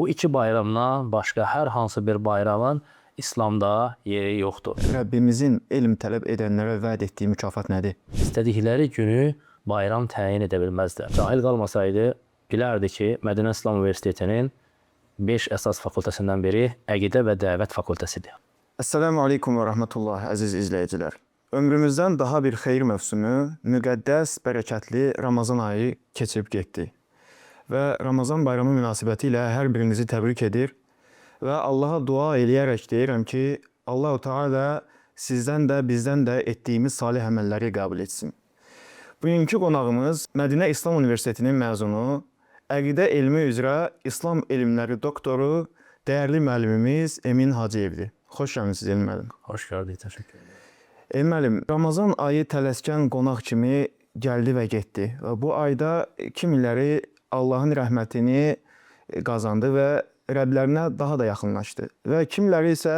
Bu iki bayramdan başqa hər hansı bir bayramın İslamda yeri yoxdur. Rəbbimizin elm tələb edənlərə vəd etdiyi mükafat nədir? İstədikləri günü bayram təyin edə bilməzlər. Cahil qalmasaydı, bilərdi ki, Mədinə İslam Universitetinin 5 əsas fakültəsindən biri Əqidə və Dəvət fakültəsidir. Əssalamu aleykum və rəhmətullah, əziz izləyicilər. Ömrümüzdən daha bir xeyir mövsümü, müqəddəs, bərəkətli Ramazan ayı keçib getdi. Və Ramazan bayramı münasibəti ilə hər birinizi təbrik edir və Allaha dua eləyərək deyirəm ki, Allah-u Teala sizdən də, bizdən də etdiyimiz salih əməlləri qəbul etsin. Bugünkü qonağımız Mədinə İslam Universitetinin məzunu, Əqidə elmi üzrə İslam elmləri doktoru, dəyərli müəllimimiz Emin Hacıyevdir. Xoş gəlmisiniz Emin müəllim. Xoş gördük, təşəkkür ederim. Emin müəllim, Ramazan ayı tələskən qonaq kimi gəldi və getdi. Bu ayda kimiləri Allahın rəhmətini qazandı və Rəblərinə daha da yaxınlaşdı. Və kimiləri isə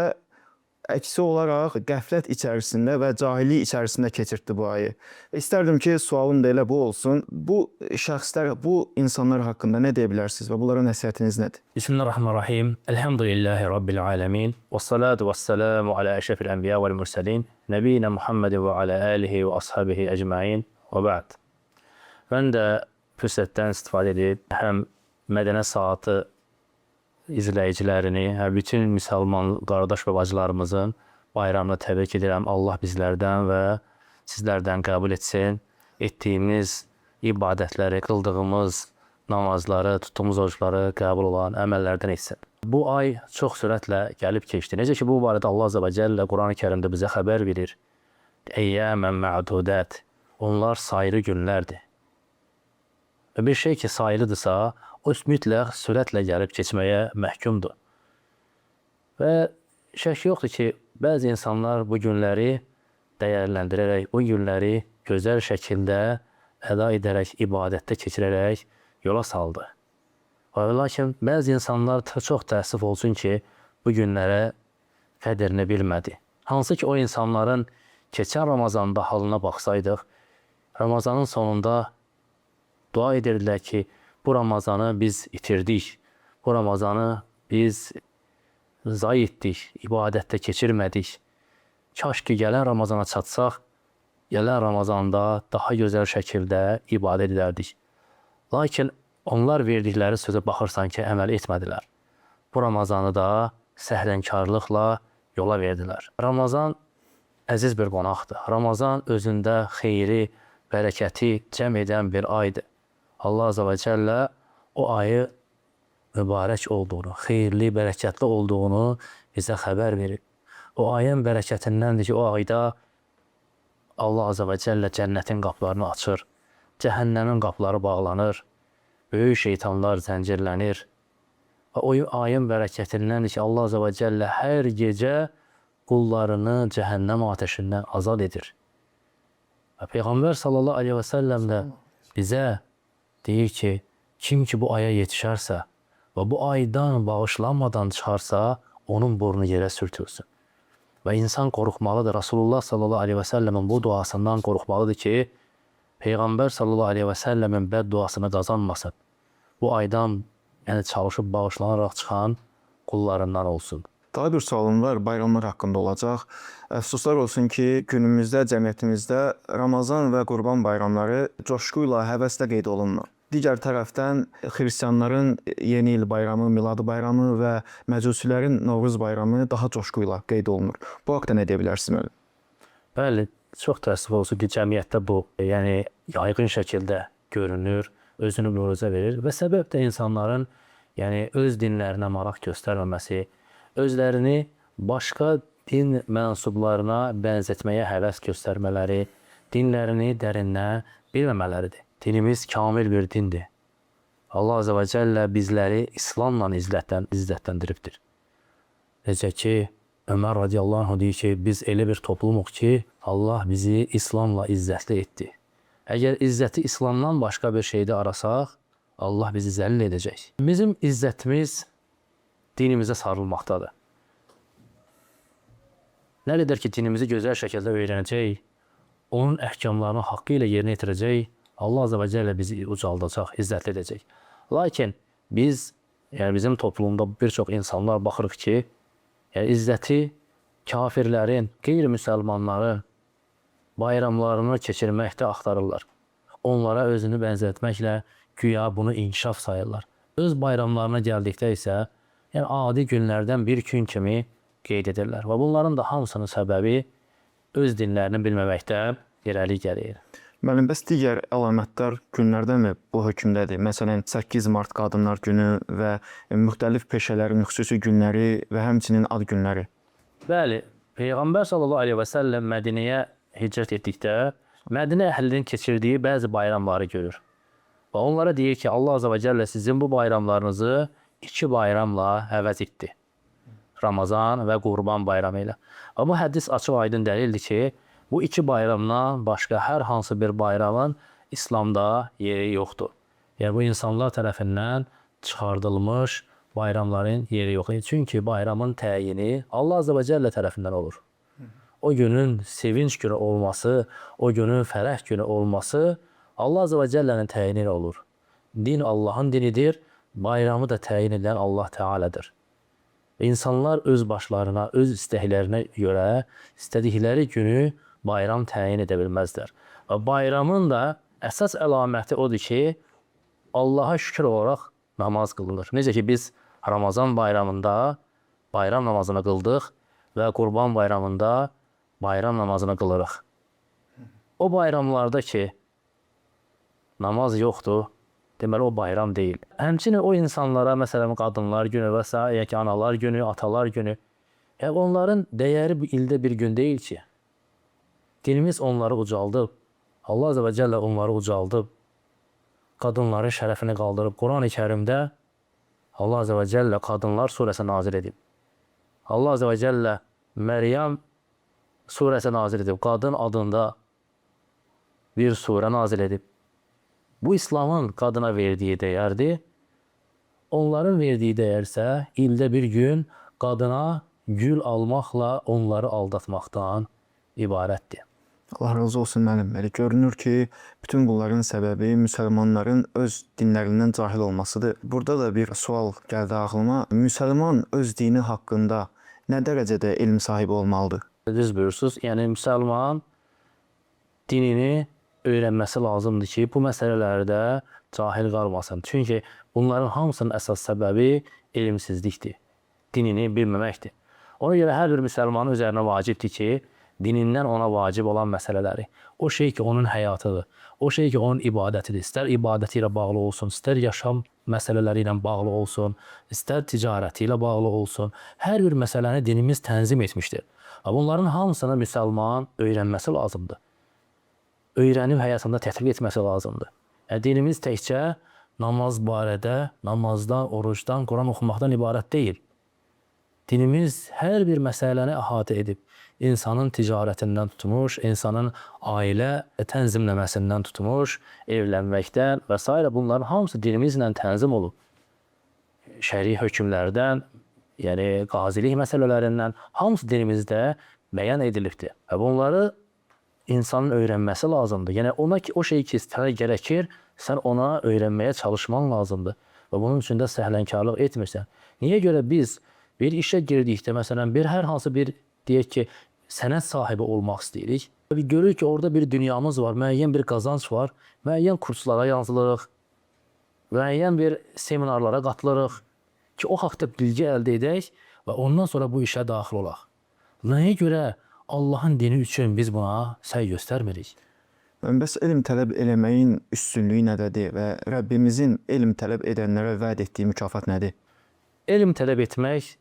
əksi olaraq qəflət içərisində və cahillik içərisində keçirtdi bu ayı. İstərdim ki, sualım da elə bu olsun. Bu şəxslər, bu insanlar haqqında nə deyə bilərsiniz və bunlara nəsihətiniz nədir? Bismillahirrahmanirrahim. Elhamdülillahi Rabbil alemin. Və salatu və selamu alə əşrəfil ənbiya vəl mürsəlin. Nəbiyyina Muhammed və alə alihi və ashabihi əcmain və ba'd. Mən də fürsətdən istifadə edib həm Mədənə Saatı izləyicilərini, bütün müsəlman qardaş və bacılarımızın bayramını təbrik edirəm. Allah bizlərdən və sizlərdən qəbul etsin. Etdiyimiz ibadətləri, qıldığımız namazları, tutduğumuz oruçları qəbul olan əməllərdən etsin. Bu ay çox sürətlə gəlib keçdi. Necə ki, bu barədə Allah Azza və Cəllə Quran-ı Kərimdə bizə xəbər verir. Əyyəmən mə'dudət. Onlar sayılı günlərdir. Və bir şey ki, sayılıdırsa, o mütləq sürətlə gəlib keçməyə məhkumdur. Və şək yoxdur ki, bəzi insanlar bu günləri dəyərləndirərək, bu günləri gözəl şəkildə əda edərək, ibadətdə keçirərək yola saldı. Lakin bəzi insanlar çox təəssüf olsun ki, bu günlərə qədrini bilmədi. Hansı ki, o insanların keçən Ramazanda halına baxsaydıq, Ramazanın sonunda dua edirdilər ki, bu Ramazanı biz itirdik, bu Ramazanı biz zayi etdik, ibadətdə keçirmədik. Kaş ki, gələn Ramazana çatsaq, gələn Ramazanda daha gözəl şəkildə ibadət edərdik. Lakin onlar verdikləri sözə baxırsan ki, əməl etmədilər. Bu Ramazanı da səhlənkarlıqla yola verdilər. Ramazan əziz bir qonaqdır. Ramazan özündə xeyri, bərəkəti cəm edən bir aydır. Allah Azza və Cəllə o ayı mübarək olduğunu, xeyirli, bərəkətli olduğunu bizə xəbər verir. O ayın bərəkətindəndir ki, o ayda Allah Azza və Cəllə cənnətin qapılarını açır, cəhənnəmin qapıları bağlanır, böyük şeytanlar zəncirlənir. Və o ayın bərəkətindəndir ki, Allah Azza və Cəllə hər gecə qullarını cəhənnəm ateşindən azad edir. Və Peyğəmbər sallallahu aleyhi və səlləm də bizə deyir ki, kim ki bu aya yetişərsə və bu aydan bağışlanmadan çıxarsa, onun burnu yerə sürtülsün. Və insan qorxmalıdır. Rasulullah sallallahu aleyhi və səlləmin bu duasından qorxmalıdır ki, Peyğəmbər sallallahu aleyhi və səlləmin bəd duasını qazanmasın. Bu aydan çalışıb bağışlanaraq çıxan qullarından olsun. Daha bir sualım var, bayramlar haqqında olacaq. Əfsuslar olsun ki, günümüzdə, cəmiyyətimizdə Ramazan və Qurban bayramları coşquyla, həvəslə qeyd olunmur. Digər tərəfdən xristianların yeni il bayramı, miladi bayramı və məcusilərin Novruz bayramı daha coşquyla qeyd olunur. Bu haqda nə deyə bilərsiniz? Bəli, çox təəssüf olsun ki, cəmiyyətdə bu yaygın şəkildə görünür, özünü büruzə verir və səbəb də insanların öz dinlərinə maraq göstərməməsi, özlərini başqa din mənsublarına bənzətməyə həvəs göstərmələri, dinlərini dərindən bilməmələridir. Dinimiz kamil bir dindir. Allah Azza və Cəllə bizləri İslamla izzətləndiribdir. Necə ki, Ömər radiyallahu anh deyir ki, biz elə bir toplumuq ki, Allah bizi İslamla izzətli etdi. Əgər izzəti İslamdan başqa bir şeydə arasaq, Allah bizi zəlil edəcək. Bizim izzətimiz dinimizə sarılmaqdadır. Nə qədər ki, dinimizi gözəl şəkildə öyrənəcək, onun əhkamlarını haqqı ilə yerinə yetirəcək, Allah Azza və Cəllə bizi ucaldacaq, izzətli edəcək. Lakin biz Yəni bizim toplumda bir çox insanlar baxırıq ki, yəni izzəti kafirlərin, qeyri-müsəlmanların bayramlarını keçirməkdə axtarırlar. Onlara özünü bənzətməklə güya bunu inkişaf sayırlar. Öz bayramlarına gəldikdə isə yəni adi günlərdən bir gün kimi qeyd edirlər. Və bunların da hamısının səbəbi öz dinlərini bilməməkdə irəli gəlir. Müəllim, bəs digər əlamətdar günlərdənmi bu hökmdədir? Məsələn, 8 Mart Qadınlar Günü və müxtəlif peşələrin xüsusi günləri və həmçinin ad günləri. Bəli, Peyğəmbər sallallahu əleyhi və səlləm Mədinəyə hicrət etdikdə Mədinə əhlinin keçirdiyi bəzi bayramları görür. Və onlara deyir ki, Allah Azza və Cəllə sizin bu bayramlarınızı 2 bayramla əvəz etdi. Ramazan və Qurban bayramı ilə. Və bu hədis açıq aydın dəlildir ki, bu 2 bayramdan başqa hər hansı bir bayramın İslamda yeri yoxdur. Yəni bu insanlar tərəfindən çıxardılmış bayramların yeri yox. Çünki bayramın təyini Allah Azza və Cəllə tərəfindən olur. O günün sevinç günü olması, o günün fərəh günü olması Allah Azza və Cəllənin təyini ilə olur. Din Allahın dinidir, bayramı da təyin edən Allah Teala'dır. İnsanlar öz başlarına, öz istəklərinə görə istədikləri günü bayram təyin edə bilməzlər. Və bayramın da əsas əlaməti odur ki, Allaha şükür olaraq namaz qılınır. Necə ki, biz Ramazan bayramında bayram namazını qıldıq və Qurban bayramında bayram namazını qılırıq. O bayramlarda ki, namaz yoxdur, deməli o bayram deyil. Həmçinin o insanlara, məsələn, qadınlar günü və s. ya ki, analar günü, atalar günü, onların dəyəri bu ildə bir gün deyil ki. Dinimiz onları ucaldıb, Allah Azza və Cəllə onları ucaldıb, qadınların şərəfini qaldırıb. Quran-ı Kərimdə Allah Azza və Cəllə Qadınlar surəsi nazil edib. Allah Azza və Cəllə Məryəm surəsi nazil edib. Qadın adında bir surə nazil edib. Bu İslamın qadına verdiyi dəyərdir. Onların verdiyi dəyər isə ildə bir gün qadına gül almaqla onları aldatmaqdan ibarətdir. Allah razı olsun müəllim. Elə görünür ki, bütün bunların səbəbi müsəlmanların öz dinlərindən cahil olmasıdır. Burada da bir sual gəldi ağlıma. Müsəlman öz dini haqqında nə dərəcədə elm sahibi olmalıdır? Düz buyursunuz. Yəni müsəlman dinini öyrənməsi lazımdır ki, bu məsələlərdə cahil qalmasın. Çünki bunların hamısının əsas səbəbi elmsizlikdir. Dinini bilməməkdir. Ona görə hər bir müsəlmanın üzərinə vacibdir ki, dinindən ona vacib olan məsələləri, o şey ki, onun həyatıdır, o şey ki, onun ibadətidir, istər ibadəti ilə bağlı olsun, istər yaşam məsələləri ilə bağlı olsun, istər ticarəti ilə bağlı olsun, hər bir məsələni dinimiz tənzim etmişdir. Bunların hamısını müsəlman öyrənməsi lazımdır. Öyrənib həyatında tətbiq etməsi lazımdır. Dinimiz təkcə namaz barədə, namazdan, orucdan, Quran oxumaqdan ibarət deyil. Dinimiz hər bir məsələni əhatə edib, insanın ticarətindən tutmuş, insanın ailə tənzimləməsindən tutmuş, evlənməkdən və s. bunların hamısı dinimizlə tənzim olub. Şəri hökmlərdən, yəni qazilik məsələlərindən hamısı dinimizdə bəyan edilibdir. Və bunları insanın öyrənməsi lazımdır. Yəni ona ki, o şey ki, sənə gərəkir, sən ona öyrənməyə çalışman lazımdır. Və bunun üçün də səhlənkarlıq etmirsən. Niyə görə biz bir işə girdikdə, məsələn, hər hansı bir, deyək ki, sənət sahibi olmaq istəyirik. Görürük ki, orada bir dünyamız var, müəyyən bir qazanc var, müəyyən kurslara yazılırıq, müəyyən bir seminarlara qatılırıq ki, o haqda bilgi əldə edək və ondan sonra bu işə daxil olaq. Nəyə görə Allahın dini üçün biz buna səy göstərmirik? Bəs elm tələb eləməyin üstünlüyü nədədir və Rəbbimizin elm tələb edənlərə vəd etdiyi mükafat nədir? Elm tələb etmək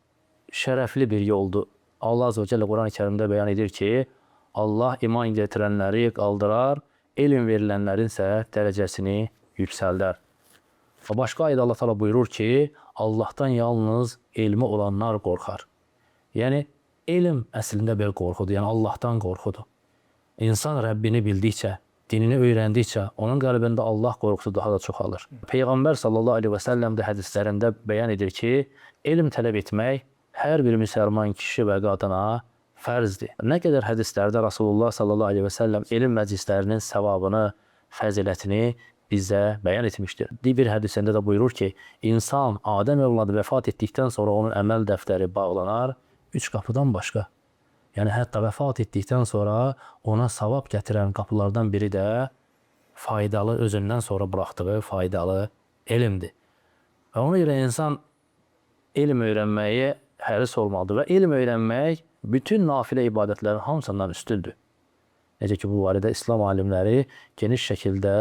şərəfli bir yoldur. Allah Azze və Cəllə Quran-ı Kərimdə bəyan edir ki, Allah iman gətirənləri qaldırar, elm verilənlərin isə dərəcəsini yüksəldər. Başqa ayədə Allah Teala buyurur ki, Allahdan yalnız elmi olanlar qorxar. Yəni, elm əslində bir qorxudur, yəni Allahdan qorxudur. İnsan Rəbbini bildikcə, dinini öyrəndikcə, onun qəlbində Allah qorxusu daha da çoxalır. Peyğəmbər sallallahu aleyhi və səlləm də hədislərində bəyan edir ki, elm tələb etmək hər bir müsəlman kişi və qadına fərzdir. Nə qədər hədislərdə Rasulullah sallallahu aleyhi və səlləm elm məclislərinin səvabını, fəzilətini bizə bəyan etmişdir. Bir hədisində də buyurur ki, insan Adəm övladı vəfat etdikdən sonra onun əməl dəftəri bağlanar 3 qapıdan başqa. Yəni hətta vəfat etdikdən sonra ona savab gətirən qapılardan biri də faydalı, özündən sonra buraxdığı faydalı elmdir. Və ona görə insan elm öyrənməyə həris olmalıdır və elm öyrənmək bütün nafilə ibadətlərin hamısından üstündür. Necə ki, bu barədə İslam alimləri geniş şəkildə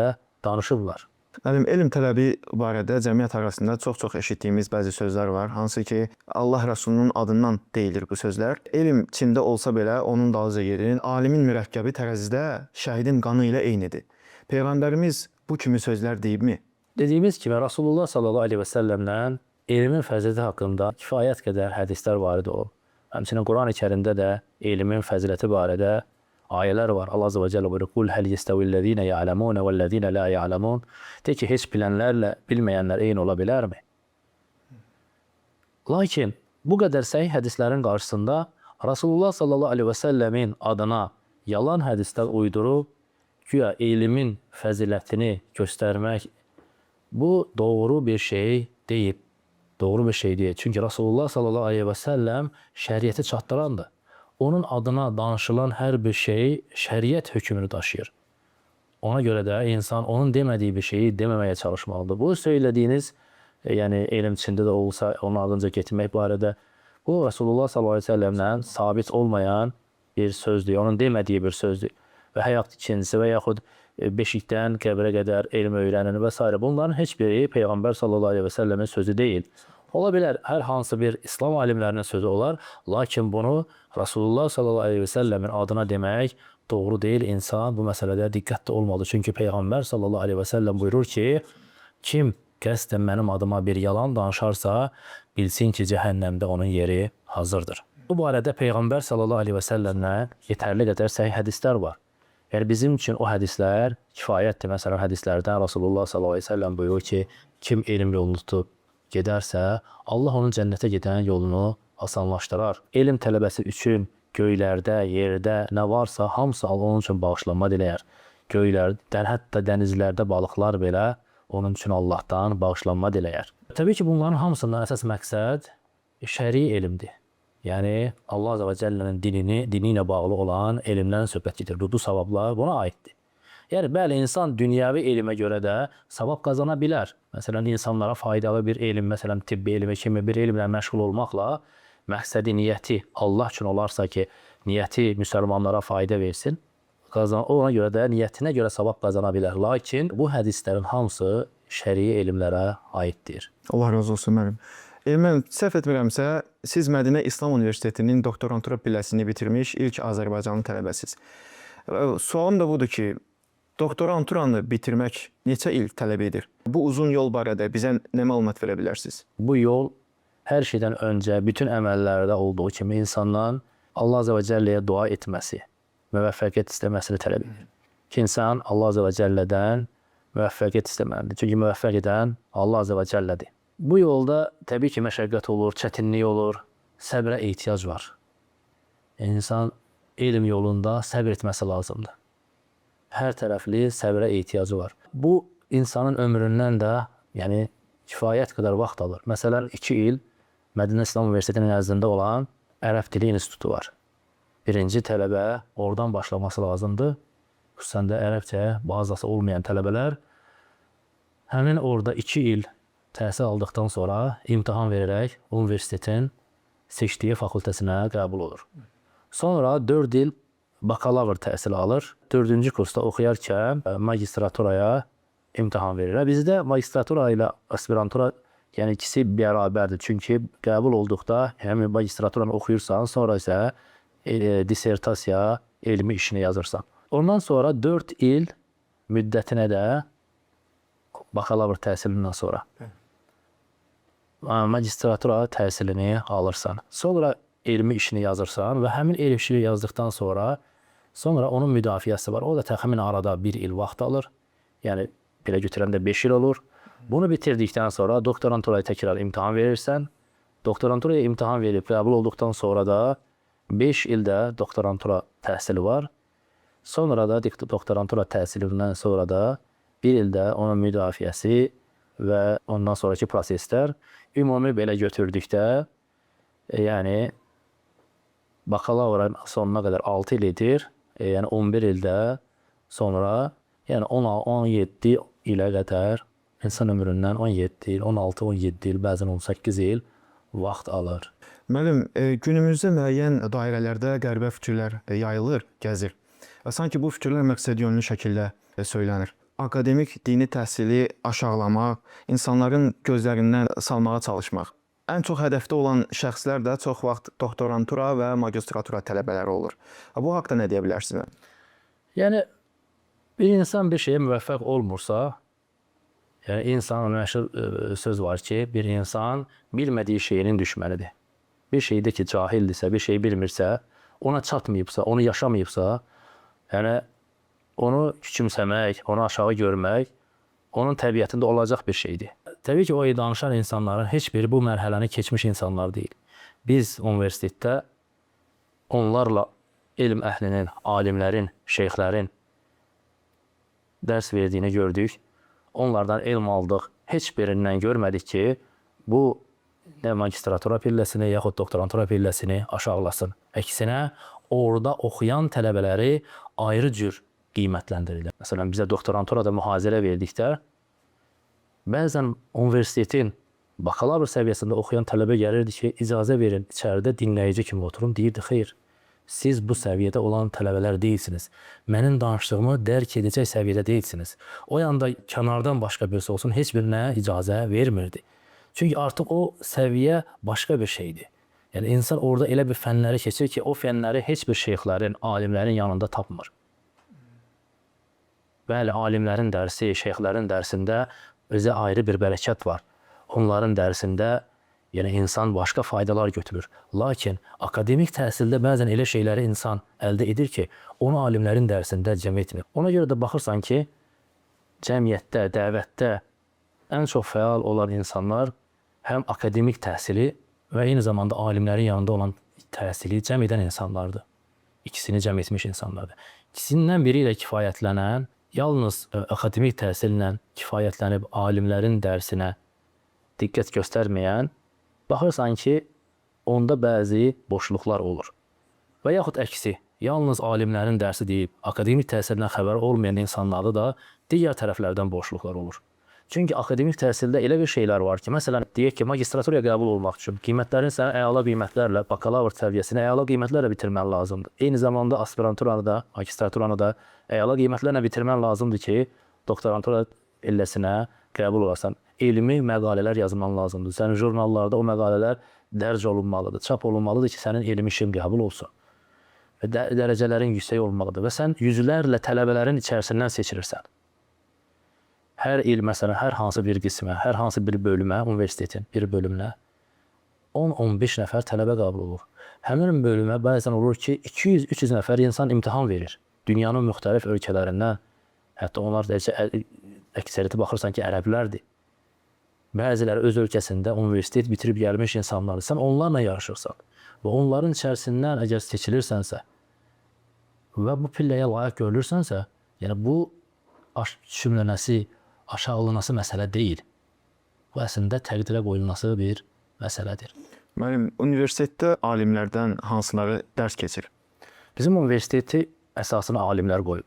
danışıblar. Müəllim, elm tələbi barədə cəmiyyət arasında çox-çox eşitdiyimiz bəzi sözlər var. Hansı ki, Allah Rəsulunun adından deyilir bu sözlər. Elm Çində olsa belə onun dalınca gedin. Alimin mürəkkəbi tərəzidə şəhidin qanı ilə eynidir. Peyğəmbərimiz bu kimi sözlər deyibmi? Dediyimiz kimi Rasulullah sallallahu aleyhi və səlləmdən elmin fəziləti haqqında kifayət qədər hədislər varid olub. Həmçinin Quran-ı Kərimdə də elmin fəziləti barədə ayələr var. Allah Azze və Cəllə buyurur: "Qul hal yestevillezine ya'lemun ve'llezine la ya'lemun." De ki, heç bilənlərlə bilməyənlər eyni ola bilərmi? Lakin bu qədər səhih hədislərin qarşısında Rasulullah sallallahu aleyhi və səlləmin adına yalan hədislər uydurub, güya elmin fəzilətini göstərmək bu doğru bir şey deyil. Doğru bir şey deyil. Çünki Rasulullah sallallahu aleyhi və səlləm şəriəti çatdırandır. Onun adına danışılan hər bir şey şəriət hökmünü daşıyır. Ona görə də insan onun demədiyi bir şeyi deməməyə çalışmalıdır. Bu söylədiyiniz, yəni elm içində də olsa onun ardınca getmək barədə, bu Rasulullah sallallahu aleyhi və səlləmdən sabit olmayan bir sözdür, onun demədiyi bir sözdür. Və həyat ikincisi və yaxud beşikdən qəbrə qədər elm öyrənin və s. Bunların heç biri Peyğəmbər sallallahu aleyhi və səlləmin sözü deyil. Ola bilər, hər hansı bir İslam alimlərinin sözü olar, lakin bunu Rasulullah sallallahu aleyhi və səlləmin adına demək doğru deyil. İnsan bu məsələdə diqqətli olmalıdır. Çünki Peyğəmbər sallallahu aleyhi və səlləm buyurur ki, kim qəsdən mənim adıma bir yalan danışarsa, bilsin ki, cəhənnəmdə onun yeri hazırdır. Bu barədə Peyğəmbər sallallahu aleyhi və səlləmdən yetərli qədər səhih hədislər var. Yəni bizim üçün o hədislər kifayətdir. Məsələn, hədislərdən Rasulullah sallallahu aleyhi və səlləm buyurur ki, kim elm yolunu tutub gedərsə, Allah onun cənnətə gedən yolunu asanlaşdırar. Elm tələbəsi üçün göylərdə, yerdə nə varsa hamısı Allah onun üçün bağışlanma diləyər. Göylərdən, hətta dənizlərdə balıqlar belə onun üçün Allahdan bağışlanma diləyər. Təbii ki, bunların hamısından əsas məqsəd şəri elmdir. Yəni Allah Azze və Cəllənin dini ilə bağlı olan elmlərin söhbət gedir. Bu savablar buna aiddir. Yəni bəli, insan dünyəvi elmə görə də savab qazana bilər. Məsələn, insanlara faydalı bir elm, məsələn, tibbi elmi kimi bir elmlə məşğul olmaqla məqsədi, niyyəti Allah üçün olarsa ki, niyyəti müsəlmanlara fayda versin, ona görə də niyyətinə görə savab qazana bilər. Lakin bu hədislərin hamısı şəri elmlərə aiddir. Allah razı olsun müəllim. Mən səhv etmirəmsə, siz Mədinə İslam Universitetinin doktorantura pilləsini bitirmiş ilk Azərbaycanlı tələbəsiz. Sualım da budur ki, doktoranturanı bitirmək neçə il tələb edir? Bu uzun yol barədə bizə nə məlumat verə bilərsiniz? Bu yol hər şeydən öncə bütün əməllərdə olduğu kimi insandan Allah Azze və Cəlləyə dua etməsi, müvəffəqiyyət istəməsini tələb edir. Ki, insan Allah Azze və Cəllədən müvəffəqiyyət istəməlidir. Çünki müvəffəq edən Allah Azze və Cəllədir. Bu yolda təbii ki, məşəqqət olur, çətinlik olur, səbrə ehtiyac var. İnsan elm yolunda səbr etməsi lazımdır. Hər tərəfli səbrə ehtiyacı var. Bu, insanın ömründən də yəni, kifayət qədər vaxt alır. Məsələn, 2 il Mədinə İslam Universitetinin nəzdində olan Ərəb Dili İnstitutu var. Birinci tələbə oradan başlaması lazımdır. Xüsusən də ərəbcə bazası olmayan tələbələr həmin orada 2 il təhsil aldıqdan sonra imtahan verərək universitetin seçdiyi fakültəsinə qəbul olur. Sonra 4 il bakalavr təhsil alır. 4-cü kursda oxuyarkən magistraturaya imtahan verir. Bizdə magistratura ilə aspirantura, yəni ikisi bərabərdir. Çünki qəbul olduqda həmin magistraturanı oxuyursan, sonra isə dissertasiya, elmi işini yazırsan. Ondan sonra 4 il müddətinə də bakalavr təhsilindən sonra magistratura təhsilini alırsan. Sonra elmi işini yazırsan və həmin elmi işini yazdıqdan sonra onun müdafiəsi var. O da təxmin arada 1 il vaxt alır. Yəni belə götürəndə 5 il olur. Bunu bitirdikdən sonra doktoranturaya təkrar imtahan verirsən. Doktoranturaya imtahan verib qəbul olduqdan sonra da 5 ildə doktorantura təhsili var. Sonra da doktorantura təhsilindən sonra da bir ildə onun müdafiəsi və ondan sonraki proseslər ümumi belə götürdükdə, yəni bakalavrın sonuna qədər 6 il edir. Yəni 11 ildə sonra, yəni 17 ilə qədər insan ömründən 17 il, 16-17 il, bəzən 18 il vaxt alır. Müəllim, günümüzdə müəyyən dairələrdə qəribə fikirlər yayılır, gəzir. Və sanki bu fikirlər məqsədyönlü şəkildə söylənir. Akademik dini təhsili aşağılamaq, insanların gözlərindən salmağa çalışmaq. Ən çox hədəfdə olan şəxslər də çox vaxt doktorantura və magistratura tələbələri olur. Bu haqda nə deyə bilərsiniz? Yəni bir insan bir şeyə müvəffəq olmursa, yəni insanın məşhur söz var ki, bir insan bilmədiyi şeyinin düşmənidir. Bir şeydə ki, cahildirsə, bir şey bilmirsə, ona çatmayıbsa, onu yaşamayıbsa, yəni onu küçümsəmək, onu aşağı görmək onun təbiətində olacaq bir şeydir. Təbii ki, o danışan insanların heç biri bu mərhələni keçmiş insanlar deyil. Biz universitetdə onlarla elm əhlinin, alimlərin, şeyxlərin dərs verdiyini gördük. Onlardan elm aldıq. Heç birindən görmədik ki, bu nə magistratura pilləsini, yaxud doktorantura pilləsini aşağılasın. Əksinə, orada oxuyan tələbələri ayrı cür qiymətləndirirlər. Məsələn, bizə doktoranturada mühazirə verdikdə, bəzən universitetin bakalavr səviyyəsində oxuyan tələbə gəlirdi ki, icazə verin, içəridə dinləyici kimi oturun. Deyirdi, xeyr, siz bu səviyyədə olan tələbələr deyilsiniz. Mənim danışdığımı dərk edəcək səviyyədə deyilsiniz. O yanda kənardan başqa birisi olsun, heç birinə icazə vermirdi. Çünki artıq o səviyyə başqa bir şeydir. Yəni, insan orada elə bir fənləri keçir ki, o fənləri heç bir şeyxlərin, alimlərin yanında tapmır. Bəli, alimlərin dərsi, şeyxlərin dərsində özə ayrı bir bərəkət var. Onların dərsində yəni insan başqa faydalar götürür. Lakin akademik təhsildə bəzən elə şeyləri insan əldə edir ki, onu alimlərin dərsində cəm etmir. Ona görə də baxırsan ki, cəmiyyətdə, dəvətdə ən çox fəal olan insanlar həm akademik təhsili və eyni zamanda alimlərin yanında olan təhsili cəm edən insanlardır. İkisini cəm etmiş insanlardır. İkisindən biri ilə kifayətlənən, yalnız akademik təhsillə kifayətlənib alimlərin dərsinə diqqət göstərməyən, baxırsan ki, onda bəzi boşluqlar olur. Və yaxud əksi, yalnız alimlərin dərsi deyib, akademik təhsildən xəbər olmayan insanlarda da digər tərəflərdən boşluqlar olur. Çünki akademik təhsildə elə bir şeylər var ki, məsələn, deyək ki, magistraturaya qəbul olmaq üçün qiymətlərin sənə əla qiymətlərlə, bakalavr səviyyəsini əla qiymətlərlə bitirmən lazımdır. Eyni zamanda aspiranturanı da, magistraturanı da əla qiymətlərlə bitirmən lazımdır ki, doktorantura pilləsinə qəbul olasan. Elmi məqalələr yazman lazımdır. Sənin jurnallarda o məqalələr dərc olunmalıdır, çap olunmalıdır ki, sənin elmi işin qəbul olsun. Və dərəcələrin yüksək olmalıdır. Və sən yüzlərlə tələbələrin içərisindən seçilirsən. Hər il, məsələn, hər hansı bir qismə, hər hansı bir bölümə, universitetin bir bölümünə 10-15 nəfər tələbə qəbul olur. Həmin bölümə bəzən olur ki, 200-300 nəfər insan imtahan verir. Dünyanın müxtəlif ölkələrindən, hətta onlar da əksəriyyəti baxırsan ki, ərəblərdir. Bəziləri öz ölkəsində universitet bitirib gəlmiş insanlardır. Sən onlarla yarışırsan və onların içərisindən əgər seçilirsənsə və bu pilləyə layiq görülürsənsə, yəni bu düşünülməsi, aşağılanması məsələ deyil. Bu əslində təqdirə qoyulması bir məsələdir. Müəllim, universitetdə alimlərdən hansıları dərs keçir? Bizim universiteti əsasını alimlər qoyub.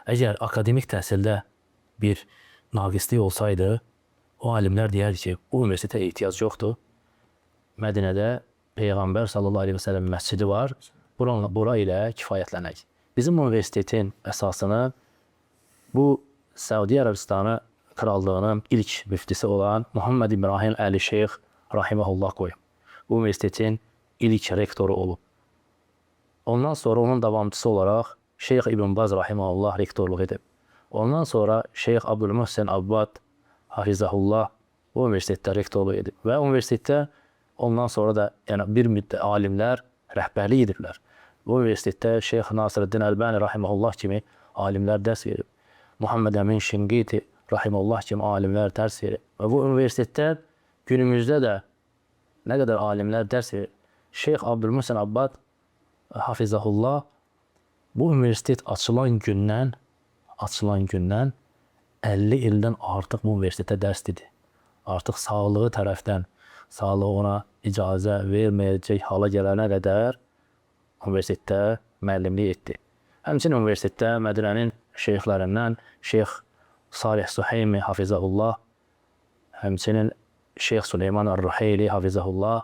Əgər akademik təhsildə bir naqislik olsaydı, o alimlər deyərdi ki, bu universitetə ehtiyac yoxdur. Mədinədə Peyğəmbər sallallahu aleyhi və səlləm məscidi var, bura ilə kifayətlənək. Bizim universitetin əsasını bu Səudiyyə Ərəbistanı krallığının ilk müftisi olan Muhammed İbrahim Əli Şeyx rahiməhullah qoyub. Bu universitetin ilk rektoru olub. Ondan sonra onun davamçısı olaraq Şeyx İbn Baz rahiməhullah rektorluq edib. Ondan sonra Şeyx Abdülməhsən Abbad hafizəhullah bu universitetdə rektorluq edib. Və universitetdə ondan sonra da yəni bir müddət alimlər rəhbərlik ediblər. Bu universitetdə Şeyx Nasirəddin Əlbani rahiməhullah kimi alimlər dərs verib. Muhammed Əmin Şinqiti rahiməhullah kimi alimlər dərs verir. Və bu universitetdə günümüzdə də nə qədər alimlər dərs verir. Şeyx Abdülməhsən Abbad hafizəhullah bu universitet açılan gündən 50 ildən artıq bu universitetdə dərs dedi. Artıq sağlığı tərəfdən, sağlığı ona icazə verməyəcək hala gələnə qədər universitetdə müəllimlik etdi. Həmçinin universitetdə Mədinənin şeyxlərindən Şeyx Salih Suheymi hafizəhullah, həmçinin Şeyx Süleyman Ar-Ruheyli hafizəhullah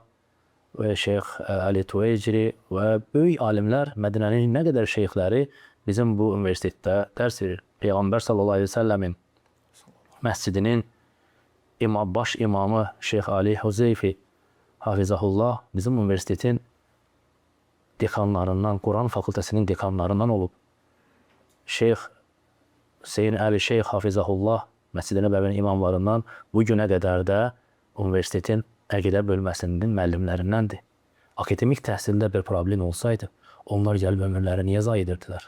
və Şeyx Ali Tuveyciri və böyük alimlər, Mədinənin nə qədər şeyxləri bizim bu universitetdə dərs verir. Peyğəmbər sallallahu aleyhi ve sellemin məscidinin baş imamı Şeyx Ali Huzeyfi hafizəhullah bizim universitetin dekanlarından, Quran fakültesinin dekanlarından olub. Şeyx Hüseyin Əli Şeyx hafizəhullah Məscid-i Nəbəvinin imamlarından bu günə qədər də universitetin əqidə bölməsinin müəllimlərindəndir. Akademik təhsildə bir problem olsaydı, onlar gəlib ömürləri niyə zayi edirdilər?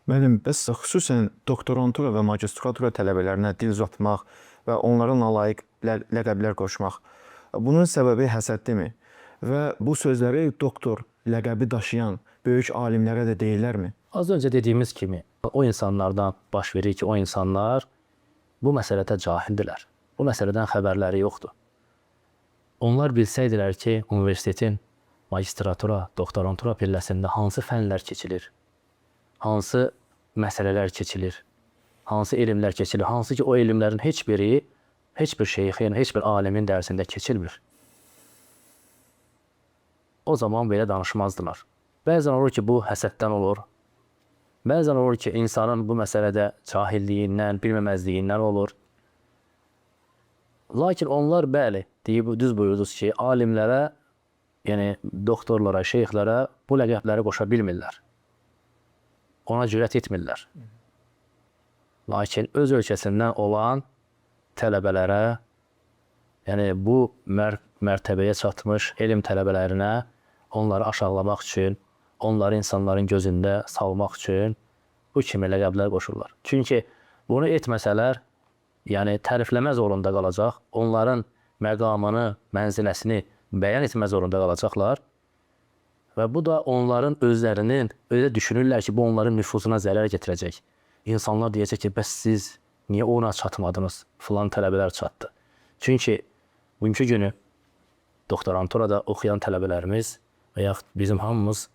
Müəllim, bəs xüsusən doktorantura və magistratura tələbələrinə dil uzatmaq və onların layiq ləqəblər qoşmaq, bunun səbəbi həsəddirmi? Və bu sözləri doktor ləqəbi daşıyan böyük alimlərə də deyirlərmi? Az öncə dediyimiz kimi, o insanlardan baş verir ki, o insanlar bu məsələdə cahildirlər. Bu məsələdən xəbərləri yoxdur. Onlar bilsəydilər ki, universitetin magistratura, doktorantura pilləsində hansı fənlər keçilir, hansı məsələlər keçilir, hansı elmlər keçilir, hansı ki o elmlərin heç biri, heç bir şeyxin, heç bir alimin dərsində keçilmir. O zaman belə danışmazdılar. Bəzən olur ki, bu həsəddən olur. Bəzən olur ki, insanın bu məsələdə cahilliyindən, bilməməzliyindən olur. Lakin onlar bəli, düz buyurdunuz ki, alimlərə, yəni doktorlara, şeyxlərə bu ləqəbləri qoşa bilmirlər. Ona cürət etmirlər. Lakin öz ölkəsindən olan tələbələrə, yəni bu mərtəbəyə çatmış elm tələbələrinə onları aşağılamaq üçün, onları insanların gözündə salmaq üçün bu kimi ləqəblər qoşurlar. Çünki bunu etməsələr, yəni tərifləmə zorunda qalacaq, onların məqamını, mənziləsini bəyan etmə zorunda qalacaqlar və bu da onların özlərinin, öyle düşünürlər ki, bu onların nüfuzuna zərər getirəcək. İnsanlar deyəcək ki, bəs siz niyə ona çatmadınız, filan tələbələr çatdı. Çünki bugünkü günü doktoranturada oxuyan tələbələrimiz və yaxud bizim hamımız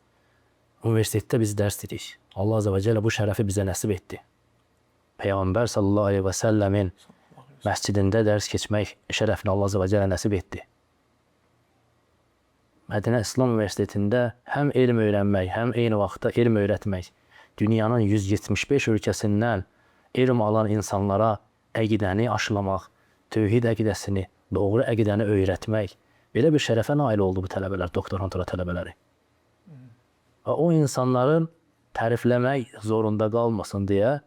universitetdə biz dərs dedik. Allah Azze ve Celle bu şərəfi bizə nəsib etdi. Peyğəmbər sallallahu aleyhi ve sellemin məscidində dərs keçmək şərəfini Allah Azze ve Celle nəsib etdi. Mədinə İslam Universitetində həm elm öyrənmək, həm eyni vaxtda elm öyrətmək, dünyanın 175 ölkəsindən elm alan insanlara əqidəni aşılamaq, tövhid əqidəsini, doğru əqidəni öyrətmək, belə bir şərəfə nail oldu bu tələbələr, doktorantura tələbələri. Və o insanların tərifləmək zorunda qalmasın deyə,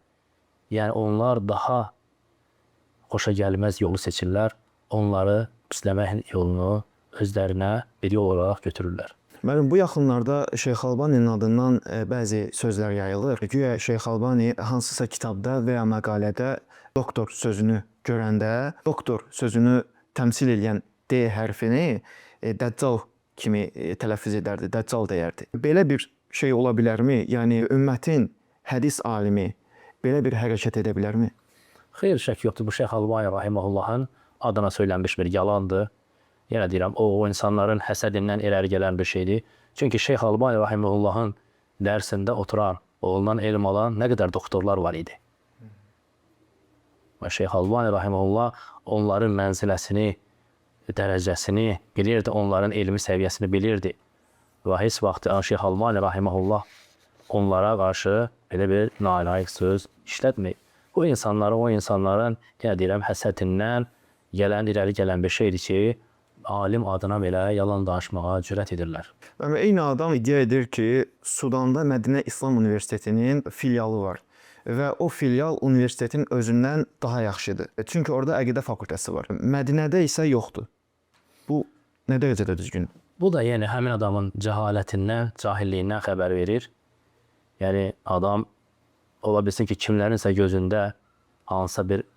yəni onlar daha xoşa gəlməz yolu seçirlər, onları pisləmək yolunu özlərinə bir yol olaraq götürürlər. Müəllim, bu yaxınlarda Şeyx Albaninin adından bəzi sözlər yayılır. Güya Şeyx Albani hansısa kitabda və ya məqalədə doktor sözünü görəndə, doktor sözünü təmsil edən D hərfini Dəccal kimi tələffüz edərdi, Dəccal deyərdi. Belə bir şey ola bilərmi? Yəni, ümmətin hədis alimi belə bir hərəkət edə bilərmi? Xeyr, şək yoxdur. Bu Şeyx Albani Rahiməhullahın adına söylənmiş bir yalandır. Yenə deyirəm, o insanların həsədindən irəli gələn bir şeydir. Çünki Şeyx Albani Rahiməhullahın dərsində oturan, ondan elm alan nə qədər doktorlar var idi. Və Şeyx Albani Rahiməhullah onların mənziləsini, dərəcəsini bilirdi, onların elmi səviyyəsini bilirdi. Və heç vaxt Şeyx Albani Rahiməhullah onlara qarşı belə bir nalayiq söz işlətməyib. O insanların, yenə deyirəm, həsədindən irəli gələn bir şeydir ki, alim adına belə yalan danışmağa cürət edirlər. Eyni adam iddia edir ki, Sudanda Mədinə İslam Universitetinin filialı var və o filial universitetin özündən daha yaxşıdır. Çünki orada əqidə fakültəsi var. Mədinədə isə yoxdur. Bu nə dərəcədə düzgün? Bu da yəni həmin adamın cəhalətindən, cahilliyindən xəbər verir. Yəni adam ola bilsin ki, kimlərinsə gözündə hansısa bir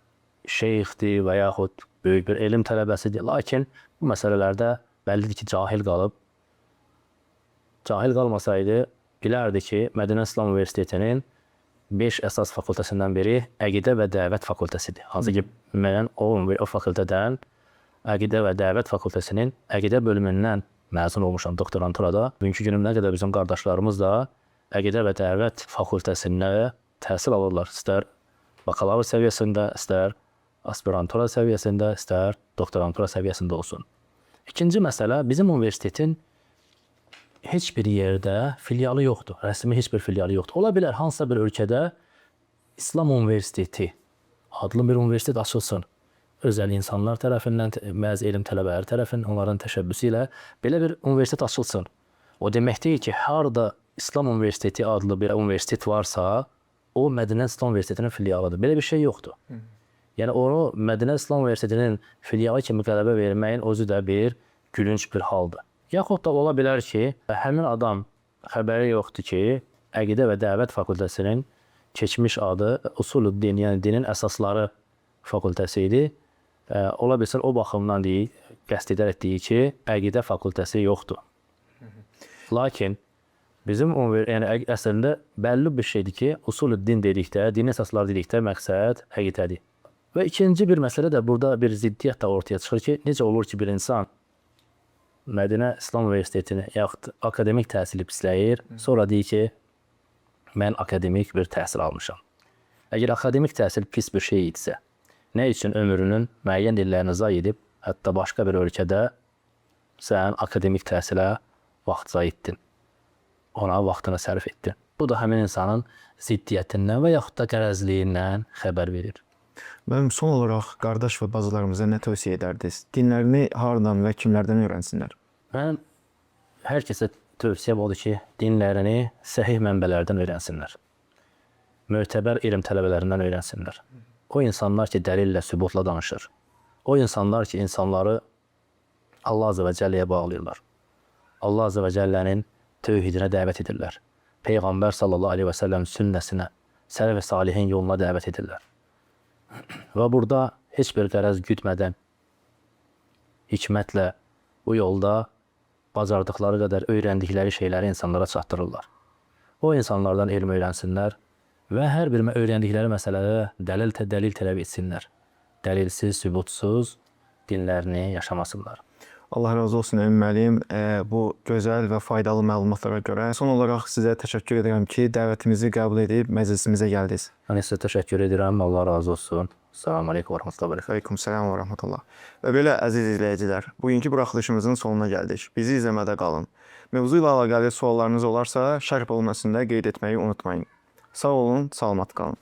şeyxdir və yaxud böyük bir elm tələbəsidir. Lakin bu məsələlərdə bəllidir ki, cahil qalıb. Cahil qalmasaydı, bilərdi ki, Mədinə İslam Universitetinin 5 əsas fakültəsindən biri əqidə və dəvət fakültəsidir. Hansı ki, mən o fakültədən əqidə və dəvət fakültəsinin əqidə bölümündən məzun olmuşam doktoranturada. Bugünkü günümdə qədər bizim qardaşlarımız da əqidə və dəvət fakültəsində təhsil alırlar. İstər bakalavr səviyyəsində, istər aspirantura səviyyəsində, istər doktorantura səviyyəsində olsun. İkinci məsələ, bizim universitetin heç bir yerdə filialı yoxdur. Rəsmi heç bir filialı yoxdur. Ola bilər hansısa bir ölkədə İslam Universiteti adlı bir universitet açılsın. Özəl insanlar tərəfindən, bəzi elm tələbələri tərəfindən, onların təşəbbüsü ilə belə bir universitet açılsın. O demək deyil ki, harada İslam Universiteti adlı bir universitet varsa, o Mədinə İslam Universitetinin filialıdır. Belə bir şey yoxdur. Yəni, onu Mədinə İslam Universitetinin filialı kimi qələbə verməyin özü də bir gülünc bir haldır. Yaxud da ola bilər ki, həmin adam xəbəri yoxdur ki, əqidə və dəvət fakültəsinin keçmiş adı Usul-ü-Din, yəni dinin əsasları fakültəsi idi. Ola bilsin, o baxımdan deyil, qəsd edərək deyil ki, əqidə fakültəsi yoxdur. Lakin bizim yəni, əslində bəlli bir şeydir ki, Usul-ü-Din dedikdə, dinin əsasları dedikdə məqsəd əqidədir. Və ikinci bir məsələ də burada bir ziddiyyət də ortaya çıxır ki, necə olur ki, bir insan Mədinə İslam Universitetini yaxud akademik təhsili pisləyir, sonra deyir ki, mən akademik bir təhsil almışam. Əgər akademik təhsil pis bir şey idisə, nə üçün ömrünün müəyyən illərini zay edib, hətta başqa bir ölkədə sən akademik təhsilə vaxt zay etdin, ona vaxtını sərf etdin. Bu da həmin insanın ziddiyyətindən və yaxud da qərəzliyindən xəbər verir. Mənim son olaraq qardaş və bacılarımıza nə tövsiyə edərdiniz? Dinlərini haradan və kimlərdən öyrənsinlər? Mən hər kəsə tövsiyəm odur ki, dinlərini səhih mənbələrdən öyrənsinlər. Mötəbər elm tələbələrindən öyrənsinlər. O insanlar ki, dəlillə, sübutla danışır. O insanlar ki, insanları Allah Azə və Cəlləyə bağlayırlar. Allah Azə və Cəllənin tövhidinə dəvət edirlər. Peyğəmbər sallallahu aleyhi və səlləm sünnəsinə, sələf və salihin yoluna dəvət edirlər. Və burada heç bir qərəz gütmədən, hikmətlə bu yolda bacardıqları qədər öyrəndikləri şeyləri insanlara çatdırırlar. O insanlardan elm öyrənsinlər və hər bir öyrəndikləri məsələdə dəlil tələb etsinlər. Dəlilsiz, sübutsuz dinlərini yaşamasınlar. Allah razı olsun Emin müəllim, bu gözəl və faydalı məlumatlara görə. Son olaraq sizə təşəkkür edirəm ki, dəvətimizi qəbul edib məclisimizə gəldiniz. Mən sizə təşəkkür edirəm. Allah razı olsun. Selamun aleyküm və rəhmətullah və bərəkət. Aleyküm selam və rəhmətullah. Və belə əziz izləyicilər, bugünkü buraxılışımızın sonuna gəldik. Bizi izləmədə qalın. Mövzu ilə əlaqəli suallarınız olarsa, şərh bölməsində qeyd etməyi unutmayın. Sağ olun, salamat qalın.